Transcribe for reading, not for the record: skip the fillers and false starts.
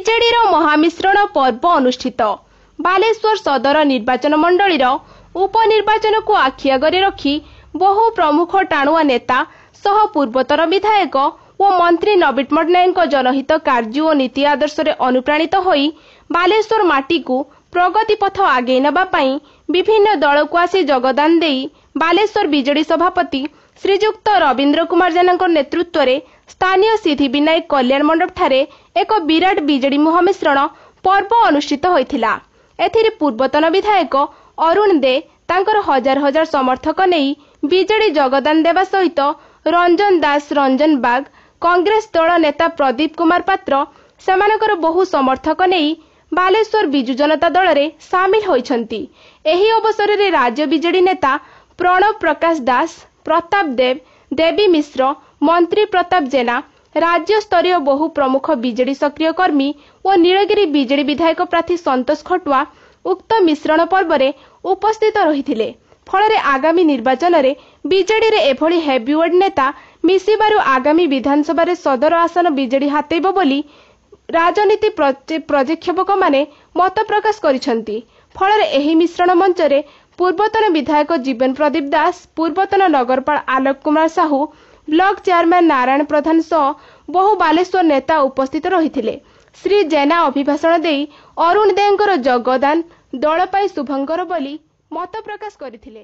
ବିଜେଡିର ମହାମିଶ୍ରଣ ପର୍ବ ଅନୁଷ୍ଠିତ। ବାଲେଶ୍ୱର ସଦର ନିର୍ବାଚନ ମଣ୍ଡଳୀର ଉପନିର୍ବାଚନକୁ ଆଖି ଆଗରେ ରଖି ବହୁ ପ୍ରମୁଖ ଟାଣୁଆ ନେତା ସହ ପୂର୍ବତନ ବିଧାୟକ ଓ ମନ୍ତ୍ରୀ ନବୀନ ପଟ୍ଟନାୟକଙ୍କ ଜନହିତ କାର୍ଯ୍ୟ ଓ ନୀତି ଆଦର୍ଶରେ ଅନୁପ୍ରାଣିତ ହୋଇ ବାଲେଶ୍ୱର ମାଟିକୁ ପ୍ରଗତି ପଥ ଆଗେଇ ନେବା ପାଇଁ ବିଭିନ୍ନ ଦଳକୁ ଆସି ଯୋଗଦାନ ଦେଇ ବାଲେଶ୍ୱର ବିଜେଡି ସଭାପତି ଶ୍ରୀଯୁକ୍ତ ରବୀନ୍ଦ୍ର କୁମାର ଜେନାଙ୍କ ନେତୃତ୍ୱରେ ସ୍ଥାନୀୟ ସିଦ୍ଧିବିନାୟକ କଲ୍ୟାଣ ମଣ୍ଡପଠାରେ ଏକ ବିରାଟ ବିଜେଡି ମହାମିଶ୍ରଣ ପର୍ବ ଅନୁଷ୍ଠିତ ହୋଇଥିଲା। ଏଥିରେ ପୂର୍ବତନ ବିଧାୟକ ଅରୁଣ ଦେ ତାଙ୍କର ହଜାର ହଜାର ସମର୍ଥକ ନେଇ ବିଜେଡି ଯୋଗଦାନ ଦେବା ସହିତ ରଞ୍ଜନ ଦାସ ରଞ୍ଜନ ବାଗ, କଂଗ୍ରେସ ଦଳ ନେତା ପ୍ରଦୀପ କୁମାର ପାତ୍ର ସେମାନଙ୍କର ବହୁ ସମର୍ଥକ ନେଇ ବାଲେଶ୍ୱର ବିଜୁ ଜନତା ଦଳରେ ସାମିଲ ହୋଇଛନ୍ତି। ଏହି ଅବସରରେ ରାଜ୍ୟ ବିଜେଡି ନେତା ପ୍ରଣବ ପ୍ରକାଶ ଦାସ, ପ୍ରତାପ ଦେବ, ଦେବୀ ମିଶ୍ର, ମନ୍ତ୍ରୀ ପ୍ରତାପ ଜେନା, ରାଜ୍ୟସ୍ତରୀୟ ବହୁ ପ୍ରମୁଖ ବିଜେଡି ସକ୍ରିୟ କର୍ମୀ ଓ ନୀଳଗିରି ବିଜେଡି ବିଧାୟକ ପ୍ରାର୍ଥୀ ସନ୍ତୋଷ ଖଟୁଆ ଉକ୍ତ ମିଶ୍ରଣ ପର୍ବରେ ଉପସ୍ଥିତ ରହିଥିଲେ। ଫଳରେ ଆଗାମୀ ନିର୍ବାଚନରେ ବିଜେଡିରେ ଏଭଳି ହେଭିୱେଟ୍ ନେତା ମିଶିବାରୁ ଆଗାମୀ ବିଧାନସଭାରେ ସଦର ଆସନ ବିଜେଡି ହାତେଇବ ବୋଲି ରାଜନୀତି ପ୍ରକ୍ଷେପକମାନେ ମତ ପ୍ରକାଶ କରିଛନ୍ତି। ଫଳରେ ଏହି ମିଶ୍ରଣ ମଞ୍ଚରେ ପୂର୍ବତନ ବିଧାୟକ ଜୀବନ ପ୍ରଦୀପ ଦାସ, ପୂର୍ବତନ ନଗରପାଳ ଆଲୋକ କୁମାର ସାହୁ, ବ୍ଲକ ଚେୟାରମ୍ୟାନ ନାରାୟଣ ପ୍ରଧାନ ସହ ବହୁ ବାଲେଶ୍ୱର ନେତା ଉପସ୍ଥିତ ରହିଥିଲେ। ଶ୍ରୀ ଜେନା ଅଭିଭାଷଣ ଦେଇ ଅରୁଣ ଦେଙ୍କର ଯୋଗଦାନ ଦଳ ପାଇଁ ଶୁଭଙ୍କର ବୋଲି ମତ ପ୍ରକାଶ କରିଥିଲେ।